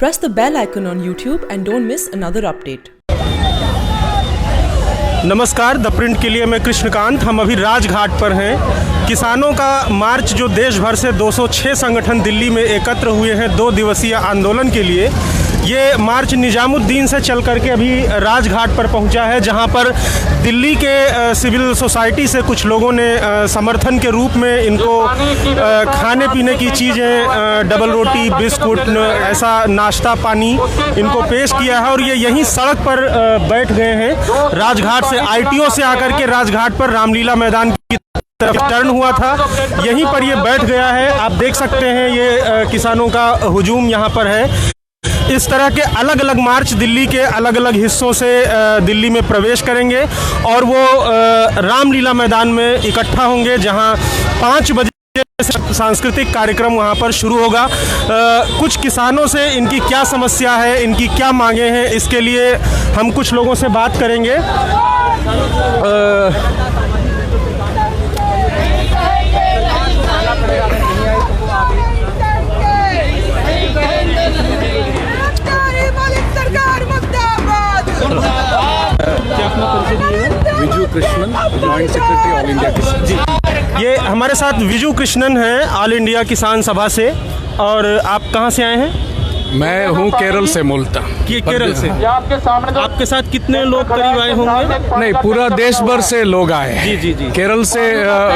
Press the bell icon on YouTube and don't miss another update. नमस्कार, the print के लिए मैं कृष्णकांत। हम अभी राजघाट पर हैं। किसानों का मार्च जो देश भर से 206 संगठन दिल्ली में एकत्र हुए हैं 2 दिवसीय आंदोलन के लिए, ये मार्च निजामुद्दीन से चल करके अभी राजघाट पर पहुंचा है, जहां पर दिल्ली के सिविल सोसाइटी से कुछ लोगों ने समर्थन के रूप में इनको खाने पीने की चीज़ें, डबल रोटी, बिस्कुट, ऐसा नाश्ता पानी इनको पेश किया है। और ये यहीं सड़क पर बैठ गए हैं। राजघाट से आईटीओ से आकर के राजघाट पर रामलीला मैदान की तरफ टर्न हुआ था, यहीं पर ये बैठ गया है। आप देख सकते हैं ये किसानों का हुजूम यहाँ पर है। इस तरह के अलग अलग मार्च दिल्ली के अलग अलग हिस्सों से दिल्ली में प्रवेश करेंगे और वो रामलीला मैदान में इकट्ठा होंगे, जहां 5 बजे सांस्कृतिक कार्यक्रम वहां पर शुरू होगा। कुछ किसानों से इनकी क्या समस्या है, इनकी क्या मांगे हैं, इसके लिए हम कुछ लोगों से बात करेंगे। Viju Krishnan, joint secretary all India किसान। जी, ये हमारे साथ विजू कृष्णन हैं ऑल इंडिया किसान सभा से। और आप कहाँ से आए हैं? मैं हूँ केरल से, मूलतः। केरल से। आपके साथ कितने लोग करीब आए होंगे? नहीं, पूरा देश भर से लोग आए हैं। जी। केरल से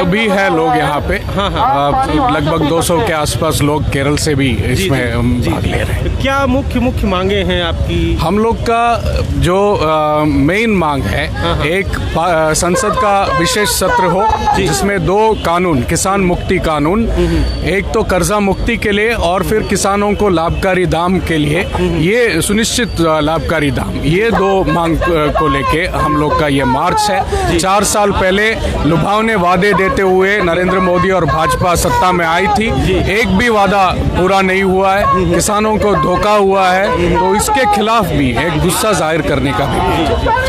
भी है लोग यहाँ पे। हाँ। लगभग 200 के आसपास लोग केरल से भी इसमें भाग ले रहे हैं। क्या मुख्य मांगे हैं आपकी? हम लोग का जो मेन मांग है, एक संसद का विशेष सत्र हो जिसमें 2 कानून, किसान मुक्ति कानून, एक तो कर्जा मुक्ति के लिए और फिर किसानों को लाभकारी दाम के लिए, ये सुनिश्चित लाभकारी दाम, ये 2 मांग को लेके हम लोग का ये मार्च है। 4 साल पहले लुभावने वादे देते हुए नरेंद्र मोदी और भाजपा सत्ता में आई थी, एक भी वादा पूरा नहीं हुआ है, किसानों को धोखा हुआ है, तो इसके खिलाफ भी एक गुस्सा जाहिर करने का भी।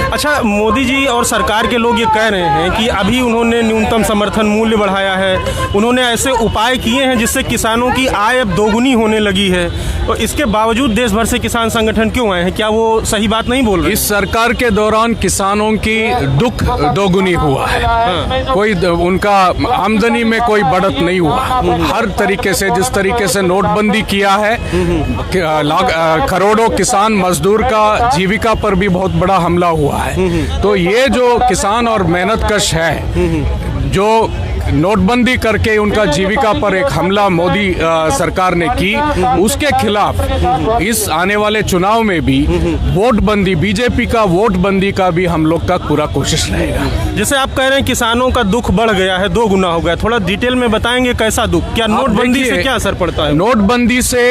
अच्छा, मोदी जी और सरकार के लोग ये कह रहे हैं कि अभी उन्होंने न्यूनतम समर्थन मूल्य बढ़ाया है, उन्होंने ऐसे उपाय किए हैं जिससे किसानों की आय अब दोगुनी होने लगी है, तो इसके बावजूद देश भर से किसान संगठन क्यों आए हैं? क्या वो सही बात नहीं बोल रहे? इस सरकार के दौरान किसानों की दुख दोगुनी हुआ है। कोई उनका आमदनी में कोई बढ़त नहीं हुआ। हर तरीके से, जिस तरीके से नोटबंदी किया है, करोड़ों किसान मजदूर का जीविका पर भी बहुत बड़ा हमला हुआ है। तो ये जो किसान और मेहनतकश है, जो नोटबंदी करके उनका जीविका पर एक हमला मोदी सरकार ने की, उसके खिलाफ इस आने वाले चुनाव में भी वोट बंदी, बीजेपी का वोट बंदी का भी हम लोग का पूरा कोशिश रहेगा। जैसे आप कह रहे हैं किसानों का दुख बढ़ गया है, 2 गुना हो गया, थोड़ा डिटेल में बताएंगे कैसा दुख? क्या नोटबंदी से क्या असर पड़ता है? नोटबंदी से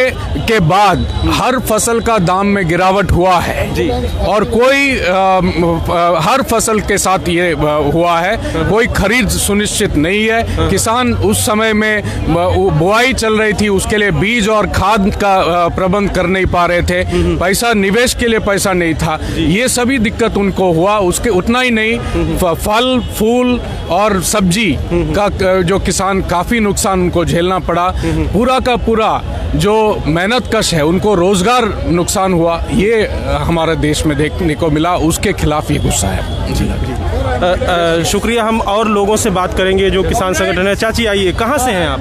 के बाद हर फसल का दाम में गिरावट हुआ है जी, और कोई हर फसल के साथ ये हुआ है, कोई खरीद सुनिश्चित नहीं है। किसान उस समय में बुआई चल रही थी, उसके लिए बीज और खाद का प्रबंध कर नहीं पा रहे थे, पैसा निवेश के लिए पैसा नहीं था, ये सभी दिक्कत उनको हुआ। उसके उतना ही नहीं, फल फूल और सब्जी का जो किसान, काफी नुकसान उनको झेलना पड़ा। पूरा का पूरा जो मेहनतकश है उनको रोजगार नुकसान हुआ, ये हमारे देश में देखने को मिला, उसके खिलाफ ये गुस्सा है जी। शुक्रिया। हम और लोगों से बात करेंगे जो किसान संगठन है। चाची आइए, कहाँ से हैं आप?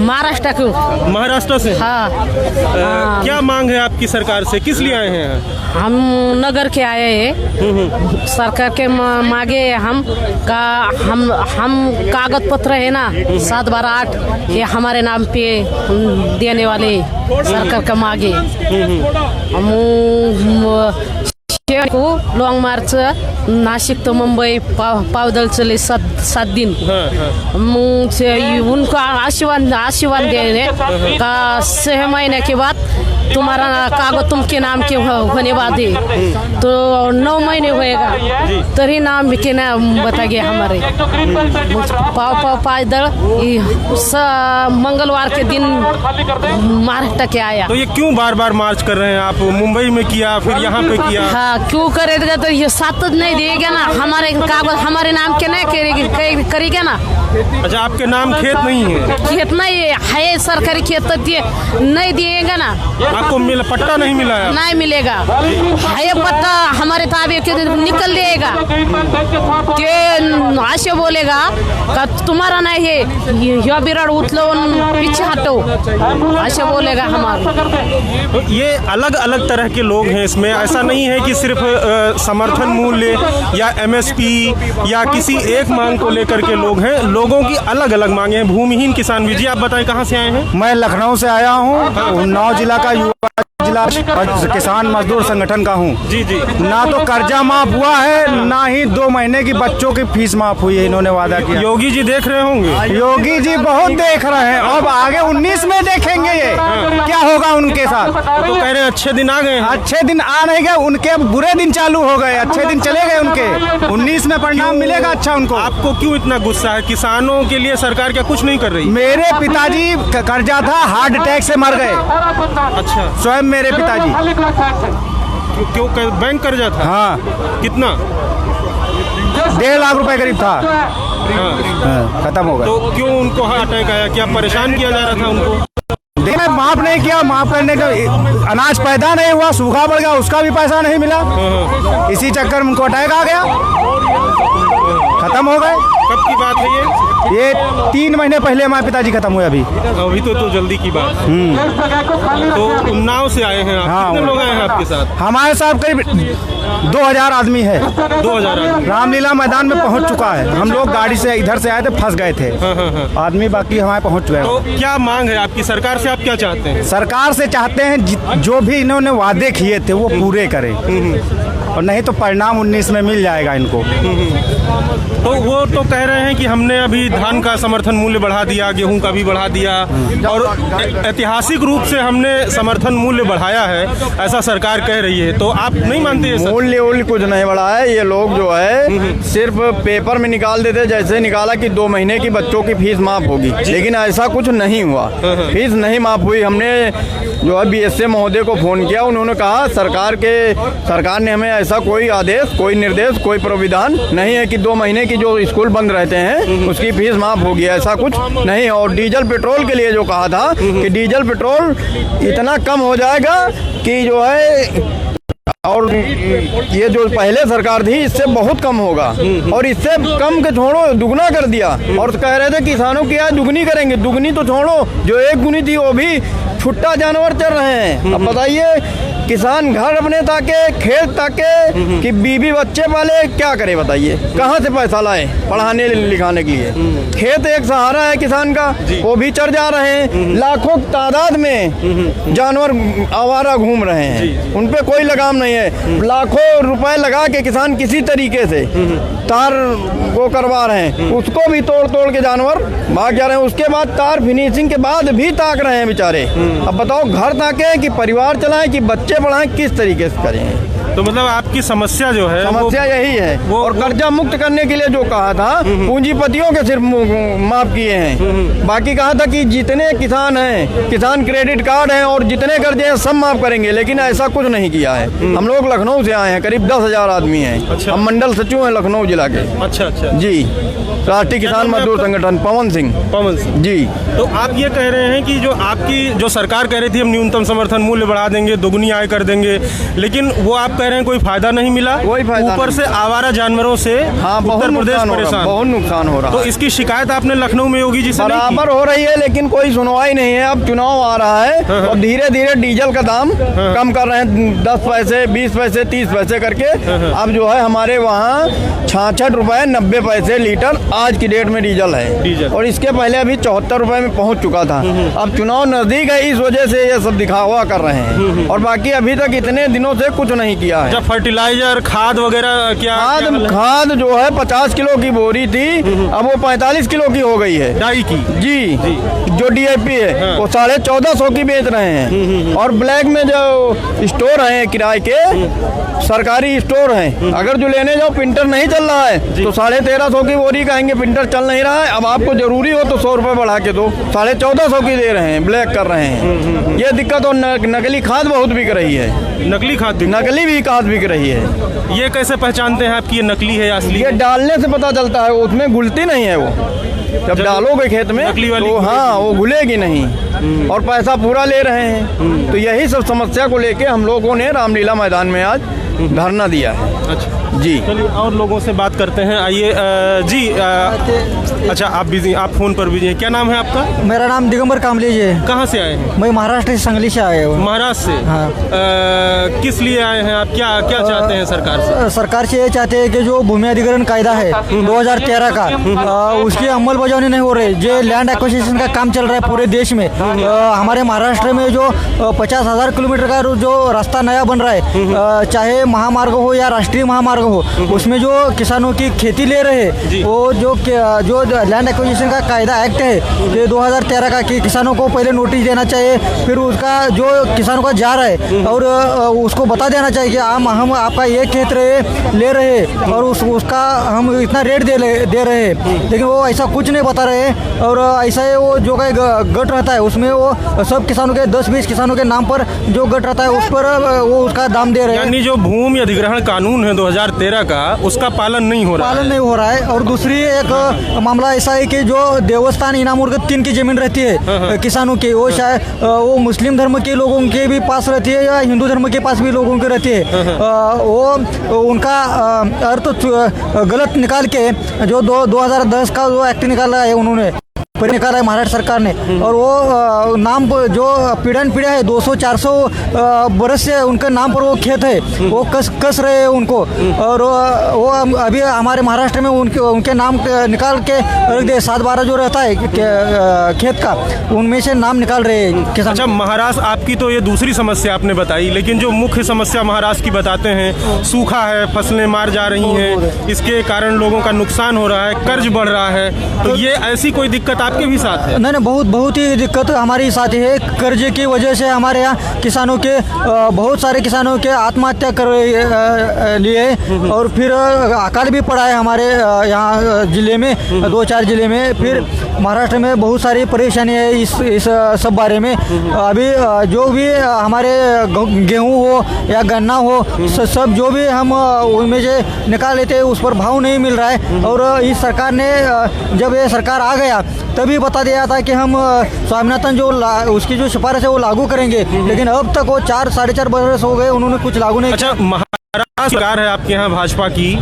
महाराष्ट्र के। महाराष्ट्र से? हाँ। क्या मांग है आपकी सरकार से, किस लिए आए हैं? हम नगर के आए हैं, सरकार के मांगे हम कागज पत्र है ना 7/8 ये हमारे नाम पे देने वाले सरकार का मांगे। हम को लॉन्ग मार्च नासिक तो मुंबई पावदल चले 7 दिन। उनको आशीर्वाद देने का 6 महीने के बाद तुम्हारा कागज तुमके नाम के होने वादे, तो 9 महीने होएगा तभी नाम के नाम बताइए हमारे। पाव पैदल मंगलवार के दिन महाराष्ट्र के आया। तो ये क्यों बार बार मार्च कर रहे हैं आप? मुंबई में किया, फिर यहाँ पे किया। हाँ, क्यों करेगा? तो ये साथ नहीं देगा ना, हमारे कागज हमारे नाम के नहीं करेगा ना। अच्छा, आपके नाम खेत नहीं है? खेत नहीं है, सरकारी खेत तो नहीं दिएगा ना। आपको मिला पट्टा नहीं मिला है? नहीं मिलेगा। ये पट्टा हमारे ताबे के निकल जाएगा कि ऐसे बोलेगा कि तुम्हारा नहीं है, यह बिराड़ उठलो पीछे हटो, ऐसे बोलेगा हमारा। तो ये अलग अलग तरह के लोग हैं इसमें, ऐसा नहीं है कि सिर्फ समर्थन मूल्य या एमएसपी या किसी एक मांग को लेकर के लोग हैं, लोगों की अलग अलग मांगे हैं। भूमिहीन किसान भी, जी आप बताएं कहाँ से आए हैं? मैं लखनऊ से आया हूँ, उन्नाव जिला का युवा जिला किसान मजदूर संगठन का हूँ। जी जी। ना तो कर्जा माफ हुआ है, ना ही 2 महीने की बच्चों की फीस माफ हुई है। इन्होंने वादा किया। योगी जी देख रहे होंगे। योगी जी बहुत देख रहे हैं, अब आगे 19 में देखेंगे ये क्या होगा उनके साथ। तो कह रहे हैं अच्छे दिन आ गए हैं। अच्छे दिन आ नहीं गए, उनके अब बुरे दिन चालू हो गए, अच्छे दिन चले गए उनके। 19 में परिणाम मिलेगा अच्छा उनको। आपको क्यों इतना गुस्सा है? किसानों के लिए सरकार क्या कुछ नहीं कर रही? मेरे पिताजी कर्जा था, हार्ट अटैक से मर गए। अच्छा, स्वयं मेरे पिताजी। क्यों बैंक कर्जा था? हाँ। कितना? 1.5 लाख रुपए करीब था। हाँ। खत्म हो गया। तो क्यों उनको हार्ट अटैक आया? क्या परेशान किया जा रहा था उनको? देखिए माफ नहीं किया, माफ करने का अनाज पैदा नहीं हुआ, सूखा पड़ गया, उसका भी पैसा नहीं मिला। इसी चक्कर में उनको अटैक आ गया, खत्म हो गए। कब की बात है ये 3 महीने पहले हमारे पिताजी खत्म हुए। अभी तो जल्दी की बात। तो उन्नाव से आए हैं आप? हाँ, कितने लोग आए हैं आपके साथ? हमारे साथ करीब 2000 आदमी है। 2000 आदमी। रामलीला मैदान में पहुंच चुका है। हम लोग गाड़ी से इधर से आए थे, फंस गए थे। आदमी बाकी हमारे पहुंच चुके हैं। तो क्या मांग है आपकी सरकार से? आप क्या चाहते हैं? सरकार से चाहते हैं जो भी इन्होंने वादे किए थे वो पूरे करें, और नहीं तो परिणाम 19 में मिल जाएगा इनको। तो वो तो कह रहे हैं कि हमने अभी धान का समर्थन मूल्य बढ़ा दिया, गेहूं का भी बढ़ा दिया, और ऐतिहासिक रूप से हमने समर्थन मूल्य बढ़ाया है, ऐसा सरकार कह रही है। तो आप नहीं मानते ये सब? मूल्य कुछ नहीं बढ़ा है। ये लोग जो है सिर्फ पेपर में निकाल देते, जैसे निकाला कि 2 महीने की बच्चों की फीस माफ होगी, लेकिन ऐसा कुछ नहीं हुआ। फीस नहीं माफ हुई। हमने जो है BSA महोदय को फोन किया, उन्होंने कहा सरकार ने हमें ऐसा कोई आदेश, कोई निर्देश, कोई प्राविधान नहीं है कि 2 महीने की जो स्कूल बंद रहते हैं उसकी फीस माफ होगी, ऐसा कुछ नहीं है। और डीजल पेट्रोल के लिए जो कहा था कि डीजल पेट्रोल इतना कम हो जाएगा कि जो है, और ये जो पहले सरकार थी इससे बहुत कम होगा, और इससे कम के छोड़ो दुगना कर दिया। और कह रहे थे किसानों की आज दुगनी करेंगे। दुगनी तो छोड़ो, जो 1 गुनी थी वो भी छुट्टा जानवर चल रहे हैं। अब बताइए, किसान घर अपने ताके, खेत ताके कि बीबी बच्चे पाले, क्या करे बताइए? कहाँ से पैसा लाए पढ़ाने लिखाने के लिए? खेत एक सहारा है किसान का, वो भी चढ़ जा रहे हैं। लाखों तादाद में जानवर आवारा घूम रहे हैं, उन पे कोई लगाम नहीं है। लाखों रुपए लगा के किसान किसी तरीके से तार वो करवा रहे हैं, उसको भी तोड़ तोड़ के जानवर भाग जा रहे हैं। उसके बाद तार फिनिशिंग के बाद भी ताक रहे हैं बेचारे। अब बताओ, घर ताके कि परिवार चलाएं कि बच्चे पढ़ाएं, किस तरीके से करें? तो मतलब आपकी समस्या जो है, समस्या यही है। और कर्जा मुक्त करने के लिए जो कहा था, पूंजीपतियों के सिर्फ माफ किए हैं। बाकी कहा था कि जितने किसान हैं, किसान क्रेडिट कार्ड हैं और जितने कर्जे हैं सब माफ करेंगे, लेकिन ऐसा कुछ नहीं किया है। हम लोग लखनऊ से आए हैं, करीब 10,000 आदमी हैं। अच्छा। हम मंडल सचिव हैं लखनऊ जिला के। अच्छा अच्छा जी, राष्ट्रीय किसान मजदूर संगठन, पवन सिंह जी। तो आप ये कह रहे हैं कि जो आपकी जो सरकार कह रही थी हम न्यूनतम समर्थन मूल्य बढ़ा देंगे, दोगुनी आय कर देंगे, लेकिन वो आप कह रहे हैं कोई फायदा नहीं मिला। कोई फायदा ऊपर से आवारा जानवरों से उत्तर प्रदेश परेशान, बहुत नुकसान हो रहा है। तो इसकी शिकायत आपने लखनऊ में योगी जी से बराबर हो रही है, लेकिन कोई सुनवाई नहीं है। अब चुनाव आ रहा है और धीरे धीरे डीजल का दाम कम कर रहे हैं, 10 पैसे, 20 पैसे, 30 पैसे करके। अब जो है हमारे वहाँ 66 रुपए 90 पैसे लीटर आज की डेट में डीजल है, और इसके पहले अभी 74 रुपए में पहुँच चुका था। अब चुनाव नजदीक है, इस वजह से ये सब दिखावा कर रहे हैं, और बाकी अभी तक इतने दिनों से कुछ नहीं किया है। फर्टिलाइजर, खाद वगैरह क्या? खाद जो है 50 किलो की बोरी थी, अब वो 45 किलो की हो गई है, डाई की। जी। जो DAP है वो 1450 की बेच रहे हैं। और ब्लैक में जो स्टोर हैं किराए के, सरकारी स्टोर हैं, अगर जो लेने जाओ प्रिंटर नहीं चल रहा है तो 1350 की बोरी कहेंगे प्रिंटर चल नहीं रहा है। अब आपको जरूरी हो तो 100 रुपए बढ़ा के दो, 1450 की दे रहे हैं, ब्लैक कर रहे हैं। ये दिक्कत। और नकली खाद बहुत बिक रही है। नकली खाद? नकली भी खाद बिक रही है। ये कैसे पहचानते हैं आप कि ये नकली है या असली? ये डालने से पता चलता है, उसमें घुलती नहीं है वो। जब डालोगे खेत में नकली वाली तो हाँ वो घुलेगी नहीं। और पैसा पूरा ले रहे हैं। तो यही सब समस्या को लेके हम लोगों ने रामलीला मैदान में आज धरना दिया है। अच्छा जी, चलिए और लोगों से बात करते हैं। आइए जी अच्छा आप बिजी, आप फोन पर बिजी हैं। क्या नाम है आपका? मेरा नाम दिगंबर कामले जी है। कहाँ से आए हैं? मैं महाराष्ट्र से संगली से आया हूँ। महाराष्ट्र से? हाँ। किस लिए आए हैं आप? क्या क्या चाहते हैं सरकार से? सरकार से ये चाहते हैं कि जो भूमि अधिग्रहण कायदा है 2013 का उसकी अमलबजावनी नहीं हो रही। जो लैंड एक्विजिशन का काम चल रहा है पूरे देश में, हमारे महाराष्ट्र में जो 50,000 किलोमीटर का जो रास्ता नया बन रहा है, चाहे महामार्ग हो या राष्ट्रीय महामार्ग हो, उसमें जो किसानों की खेती ले रहे हैं, वो जो लैंड एक्विजिशन का कायदा एक्ट है ये 2013 का, कि किसानों को पहले नोटिस देना चाहिए, फिर उसका जो किसानों का जा रहा है और उसको बता देना चाहिए कि हम आपका ये खेत ले रहे हैं और उसका हम इतना रेट दे रहे हैं, लेकिन वो ऐसा कुछ नहीं बता रहे हैं। और ऐसा है वो जो गट रहता है उसमें वो सब किसानों के 10-20 किसानों के नाम पर जो गट रहता है उस पर वो उसका दाम दे रहे हैं। यानी जो भूमि अधिग्रहण कानून है 2013 का, उसका पालन नहीं हो रहा है। और दूसरी एक मामला ऐसा है कि जो देवस्थान इनामुर 3 की जमीन रहती है किसानों की, वो शायद वो मुस्लिम धर्म के लोगों के भी पास रहती है या हिंदू धर्म के पास भी लोगों की रहती है। वो उनका अर्थ गलत निकाल के जो 2010 का जो एक्ट निकाला है उन्होंने निकाला है महाराष्ट्र सरकार ने, और वो नाम जो पीढ़ा है 200-400 बरस से उनके नाम पर वो खेत है, वो कस रहे हैं उनको। और वो अभी हमारे महाराष्ट्र में उनके नाम निकाल के रख दे। 7-12 जो रहता है खेत का, उनमें से नाम निकाल रहे हैं किसान। अच्छा, महाराष्ट्र आपकी तो ये दूसरी समस्या आपने बताई, लेकिन जो मुख्य समस्या महाराष्ट्र की बताते हैं, सूखा है, फसलें मार जा रही हैं, इसके कारण लोगों का नुकसान हो रहा है, कर्ज बढ़ रहा है, तो ये ऐसी कोई दिक्कत आपके भी साथ है? नहीं, बहुत ही दिक्कत हमारी साथ है। कर्ज की वजह से हमारे यहाँ किसानों के बहुत सारे किसानों के आत्महत्या कर लिए, और फिर अकाल भी पड़ा है हमारे यहाँ जिले में, 2-4 जिले में। फिर महाराष्ट्र में बहुत सारी परेशानी है इस सब बारे में। अभी जो भी हमारे गेहूँ हो या गन्ना हो, सब जो भी हम उनमें से निकाल लेते हैं उस पर भाव नहीं मिल रहा है। और इस सरकार ने, जब ये सरकार आ गया तभी बता दिया था कि हम स्वामीनाथन जो उसकी जो सिफारिश है वो लागू करेंगे, लेकिन अब तक वो 4-4.5 बरस हो गए, उन्होंने कुछ लागू नहीं किया। महाराष्ट्र सरकार है आपके यहाँ भाजपा की,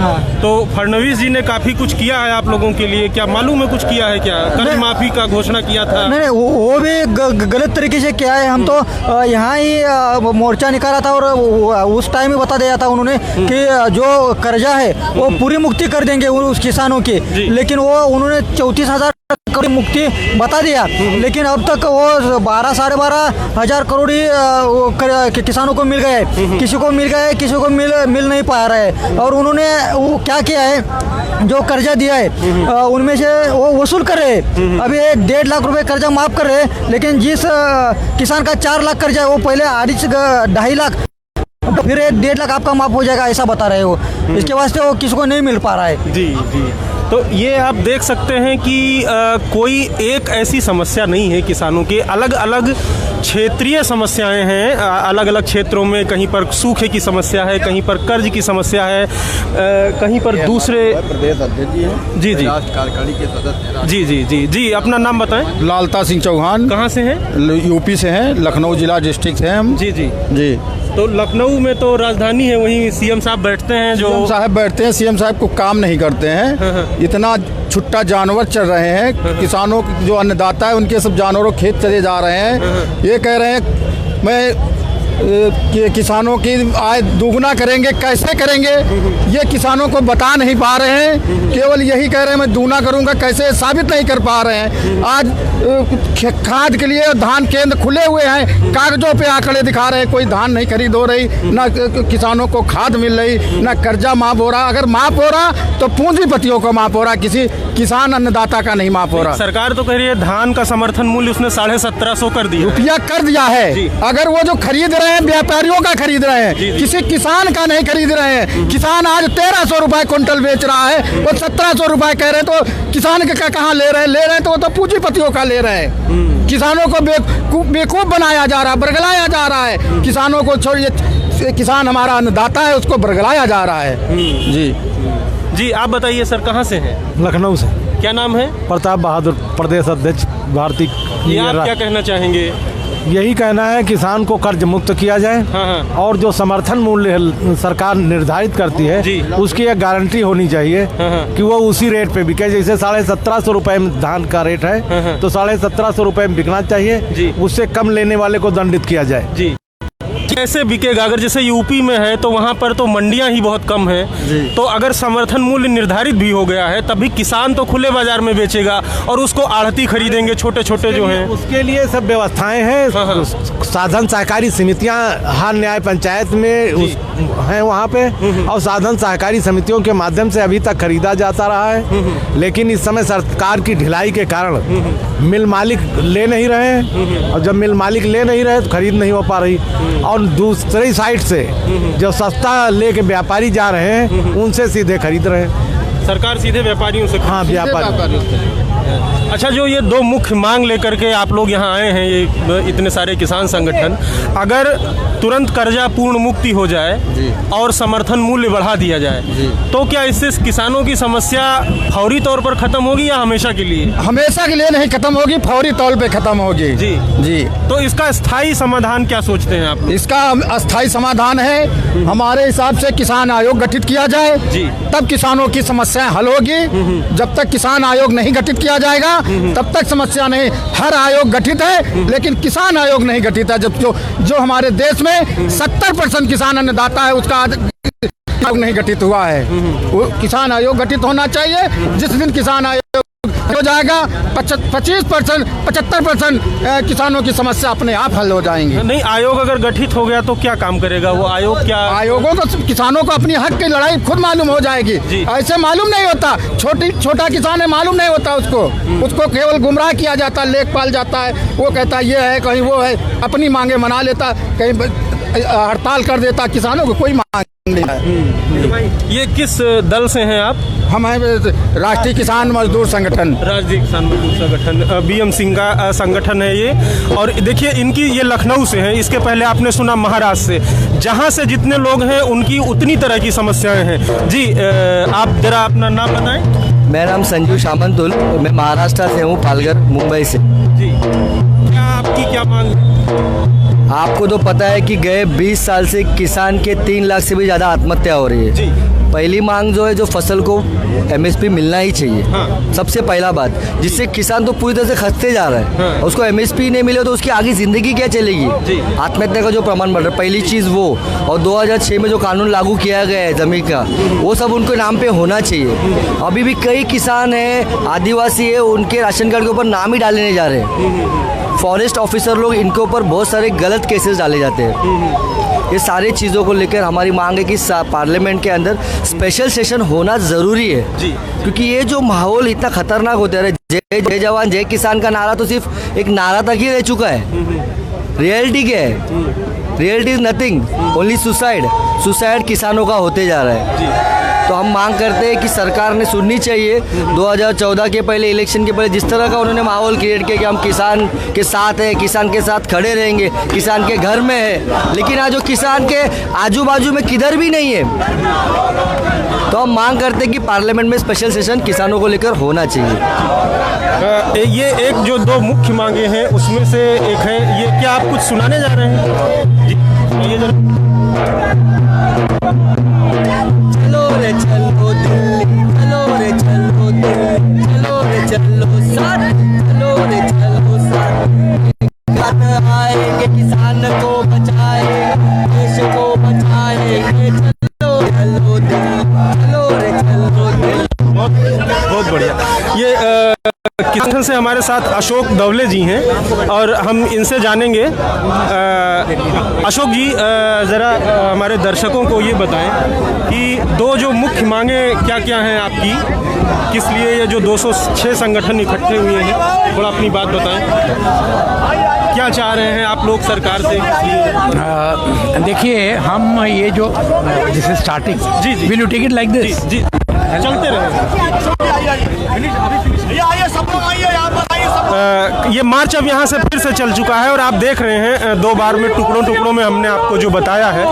तो फडणवीस जी ने काफी कुछ किया है आप लोगों के लिए, क्या मालूम है कुछ किया है? क्या कर्ज माफी का घोषणा किया था? नहीं, वो भी गलत तरीके से किया है। हम तो यहाँ ही मोर्चा निकाला था और उस टाइम ही बता दिया था उन्होंने कि जो कर्जा है वो पूरी मुक्ति कर देंगे उस किसानों की, लेकिन वो उन्होंने 34,000 करोड़ मुक्ति बता दिया, लेकिन अब तक वो 12-12.5 हजार करोड़ ही किसानों को मिल गए। किसी को मिल गए, किसी को मिल नहीं पा रहा है। और उन्होंने वो क्या किया है, जो कर्जा दिया है उनमें से वो वसूल कर रहे हैं। अभी 1.5 लाख रुपए कर्जा माफ कर रहे हैं, लेकिन जिस किसान का 4 लाख कर्जा है वो पहले 2.5 लाख, फिर 1.5 लाख आपका माफ हो जाएगा ऐसा बता रहे हो। इसके वास्ते वो किसी को नहीं मिल पा रहा है। जी जी, तो ये आप देख सकते हैं कि कोई एक ऐसी समस्या नहीं है किसानों की, अलग अलग क्षेत्रीय समस्याएं हैं। अलग अलग क्षेत्रों में कहीं पर सूखे की समस्या है, कहीं पर कर्ज की समस्या है, कहीं पर दूसरे प्रदेश अध्यक्ष जी हैं, जी जी कार्यकारिणी के सदस्य। जी जी जी जी, अपना नाम बताएं। लालता सिंह चौहान। कहाँ से हैं? यूपी से हैं, लखनऊ जिला डिस्ट्रिक्ट से हम। जी जी जी। तो लखनऊ में तो राजधानी है, वहीं सीएम साहब बैठते हैं। जो सीएम साहब बैठते हैं, सीएम साहब को काम नहीं करते हैं। इतना छुट्टा जानवर चल रहे हैं, किसानों जो अन्नदाता है उनके सब जानवरों खेत चले जा रहे हैं। ये कह रहे हैं मैं कि किसानों की आय दोगुना करेंगे, कैसे करेंगे ये किसानों को बता नहीं पा रहे हैं। केवल यही कह रहे हैं मैं दूना करूंगा, कैसे साबित नहीं कर पा रहे हैं। आज खाद के लिए धान केंद्र खुले हुए हैं, कागजों पे आंकड़े दिखा रहे हैं, कोई धान नहीं खरीद हो रही, ना किसानों को खाद मिल रही, ना कर्जा माफ हो रहा। अगर माफ हो रहा तो पूंजीपतियों को माफ हो रहा, किसी किसान अन्नदाता का नहीं माफ हो रहा। सरकार तो कह रही है धान का समर्थन मूल्य उसने 1750 कर दिया, रुपया कर दिया है। अगर वो जो खरीद रहे हैं व्यापारियों का खरीद रहे हैं, किसी किसान का नहीं खरीद रहे हैं। किसान आज 1300 रुपए क्विंटल बेच रहा है, वो 1700 रुपए कह रहे हैं, तो किसान का कहाँ ले रहे हैं तो वो तो पूंजीपतियों का ले रहे हैं। किसानों को बेवकूफ बनाया जा रहा है, बरगलाया जा रहा है। किसानों को छोड़िए, किसान हमारा अन्नदाता है, उसको बरगलाया जा रहा है। जी जी, आप बताइए सर, कहाँ से हैं? लखनऊ से। क्या नाम है? प्रताप बहादुर, प्रदेश अध्यक्ष भारतीय ये आप क्या कहना चाहेंगे? यही कहना है किसान को कर्ज मुक्त किया जाए। हाँ। और जो समर्थन मूल्य सरकार निर्धारित करती है जी। उसकी एक गारंटी होनी चाहिए हाँ। कि वो उसी रेट पे बिके। जैसे 1750 रुपए में धान का रेट है तो 1750 रुपए में बिकना जी। चाहिए, उससे कम लेने वाले को दंडित किया जाए। जी, कैसे बिकेगा? अगर जैसे यूपी में है तो वहाँ पर तो मंडियाँ ही बहुत कम है, तो अगर समर्थन मूल्य निर्धारित भी हो गया है तभी किसान तो खुले बाजार में बेचेगा और उसको आढ़ती खरीदेंगे, छोटे छोटे जो हैं। उसके लिए सब व्यवस्थाएं हैं। हाँ। साधन सहकारी समितियां हर न्याय पंचायत में हैं वहाँ पे, और साधन सहकारी समितियों के माध्यम से अभी तक खरीदा जाता रहा है। लेकिन इस समय सरकार की ढिलाई के कारण मिल मालिक ले नहीं रहे हैं, और जब मिल मालिक ले नहीं रहे तो खरीद नहीं हो पा रही। और दूसरी साइड से जो सस्ता लेके व्यापारी जा रहे हैं उनसे सीधे खरीद रहे हैं। सरकार सीधे व्यापारियों से। हाँ, व्यापारी। अच्छा, जो ये दो मुख्य मांग लेकर के आप लोग यहाँ आए हैं, ये इतने सारे किसान संगठन, अगर तुरंत कर्जा पूर्ण मुक्ति हो जाए और समर्थन मूल्य बढ़ा दिया जाए तो क्या इससे किसानों की समस्या फौरी तौर पर खत्म होगी या हमेशा के लिए? हमेशा के लिए नहीं खत्म होगी, फौरी तौर पे खत्म होगी। जी जी। तो इसका स्थायी समाधान क्या सोचते हैं आप? इसका अस्थायी समाधान है हमारे हिसाब से किसान आयोग गठित किया जाए जी। तब किसानों की समस्याएं हल होगी। जब तक किसान आयोग नहीं गठित किया जाएगा तब तक समस्या नहीं। हर आयोग गठित है लेकिन किसान आयोग नहीं गठित है। जब जो हमारे देश में 70% किसान अन्नदाता है उसका आयोग नहीं गठित हुआ है। वो किसान आयोग गठित होना चाहिए। जिस दिन किसान आयोग हो जाएगा 75% किसानों की समस्या अपने आप हल हो जाएंगी। नहीं, आयोग अगर गठित हो गया तो क्या काम करेगा वो आयोग? क्या आयोगों को किसानों को अपनी हक की लड़ाई खुद मालूम हो जाएगी। ऐसे मालूम नहीं होता, छोटा किसान है मालूम नहीं होता उसको केवल गुमराह किया जाता है, लेखपाल जाता है, वो कहता ये है कहीं वो है, अपनी मांगे मना लेता, कहीं हड़ताल कर देता। किसानों को कोई मांग नहीं है। ये किस दल से हैं आप? हम हैं राष्ट्रीय किसान मजदूर संगठन। राष्ट्रीय किसान मजदूर संगठन, बीएम सिंह का संगठन है ये। और देखिए, इनकी ये लखनऊ से है, इसके पहले आपने सुना महाराष्ट्र से। जहाँ से जितने लोग हैं उनकी उतनी तरह की समस्याएं हैं। जी, आप जरा अपना नाम बताएं। मेरा नाम संजीव सामंतुल, मैं महाराष्ट्र से हूँ, पालघर, मुंबई से। जी, क्या आपकी क्या मांग? आपको तो पता है कि गए 20 साल से किसान के 3 लाख से भी ज़्यादा आत्महत्या हो रही है। जी। पहली मांग जो है, जो फसल को एमएसपी मिलना ही चाहिए। हाँ। सबसे पहला बात, जिससे किसान तो पूरी तरह से खसते जा रहा है। हाँ। उसको एमएसपी नहीं मिले तो उसकी आगे ज़िंदगी क्या चलेगी? जी। आत्महत्या का जो प्रमाण बढ़ रहा है, पहली चीज़ वो। और 2006 में जो कानून लागू किया गया है ज़मीन का, वो सब उनके नाम पे होना चाहिए। अभी भी कई किसान हैं, आदिवासी है, उनके राशन कार्ड के ऊपर नाम ही डालने नहीं जा रहे। फॉरेस्ट ऑफिसर लोग, इनके ऊपर बहुत सारे गलत केसेस डाले जाते हैं। ये सारी चीज़ों को लेकर हमारी मांग है कि पार्लियामेंट के अंदर स्पेशल सेशन होना ज़रूरी है। जी। क्योंकि ये जो माहौल इतना खतरनाक होता है, जय जवान जय किसान का नारा तो सिर्फ एक नारा तक ही रह चुका है। रियलिटी क्या है? Reality is nothing, only suicide किसानों का होते जा रहा है। जी। तो हम मांग करते हैं कि सरकार ने सुननी चाहिए। 2014 के पहले, इलेक्शन के पहले जिस तरह का उन्होंने माहौल क्रिएट किया कि हम किसान के साथ हैं, किसान के साथ खड़े रहेंगे, किसान के घर में है, लेकिन आज जो किसान के आजू बाजू में किधर भी नहीं है। तो हम मांग करते हैं कि पार्लियामेंट में स्पेशल सेशन किसानों को लेकर होना चाहिए। ये एक जो दो मुख्य मांगे हैं उसमें से एक है ये। क्या आप कुछ सुनाने जा रहे हैं? जी, ये चलो रे चलो दिल्ली, चलो रे चलो दिल्ली, चलो रे चलो साथ, चलो रे चलो साथ। आएंगे किसान को बचाएंगे, देश को बचाएंगे, चलो चलो दिल्ली, चलो रे चलो दिल्ली। बहुत बढ़िया। ये किसान से हमारे साथ अशोक दवले जी हैं और हम इनसे जानेंगे। अशोक जी, ज़रा हमारे दर्शकों को ये बताएं कि दो जो मुख्य मांगे क्या क्या हैं आपकी, किस लिए ये जो 206 संगठन इकट्ठे हुए हैं, थोड़ा अपनी बात बताएं। क्या चाह रहे हैं आप लोग सरकार से? देखिए, हम ये जो दिस इज स्टार्टिंग। जी जी, will you take it like this? जी, चलते रहे। आइए सब लोग, आइए यहाँ पर, आइए सब ये मार्च अब यहाँ से फिर से चल चुका है और आप देख रहे हैं 2 बार में टुकड़ों में हमने आपको जो बताया है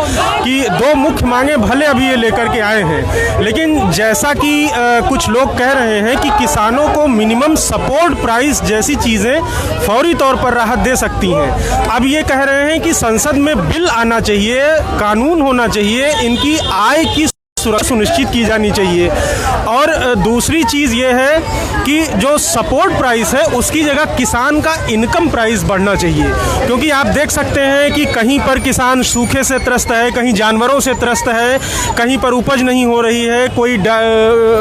कि 2 मुख्य मांगे भले अभी ये लेकर के आए हैं, लेकिन जैसा कि कुछ लोग कह रहे हैं कि किसानों को मिनिमम सपोर्ट प्राइस जैसी चीज़ें फौरी तौर पर राहत दे सकती हैं। अब ये कह रहे हैं कि संसद में बिल आना चाहिए, कानून होना चाहिए, इनकी आय की सुनिश्चित की जानी चाहिए। और दूसरी चीज़ ये है कि जो सपोर्ट प्राइस है उसकी जगह किसान का इनकम प्राइस बढ़ना चाहिए, क्योंकि आप देख सकते हैं कि कहीं पर किसान सूखे से त्रस्त है, कहीं जानवरों से त्रस्त है, कहीं पर उपज नहीं हो रही है, कोई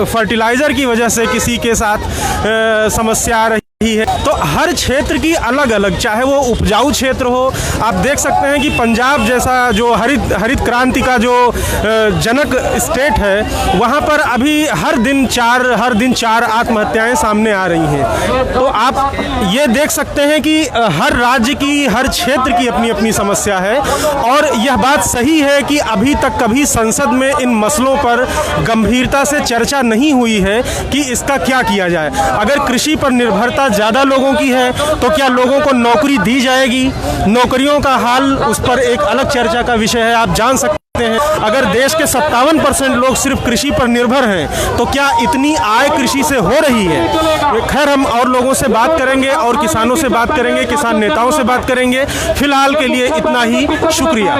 फर्टिलाइज़र की वजह से किसी के साथ समस्या आ रही है। तो हर क्षेत्र की अलग अलग, चाहे वो उपजाऊ क्षेत्र हो, आप देख सकते हैं कि पंजाब जैसा जो हरित क्रांति का जो जनक स्टेट है, वहाँ पर अभी हर दिन चार आत्महत्याएं सामने आ रही हैं। तो आप ये देख सकते हैं कि हर राज्य की, हर क्षेत्र की अपनी अपनी समस्या है और यह बात सही है कि अभी तक कभी संसद में इन मसलों पर गंभीरता से चर्चा नहीं हुई है कि इसका क्या किया जाए। अगर कृषि पर निर्भरता ज़्यादा लोगों की है तो क्या लोगों को नौकरी दी जाएगी? नौकरियों का हाल उस पर एक अलग चर्चा का विषय है। आप जान सकते हैं अगर देश के 57% लोग सिर्फ कृषि पर निर्भर हैं तो क्या इतनी आय कृषि से हो रही है? खैर, हम और लोगों से बात करेंगे और किसानों से बात करेंगे, किसान नेताओं से बात करेंगे। फिलहाल के लिए इतना ही, शुक्रिया।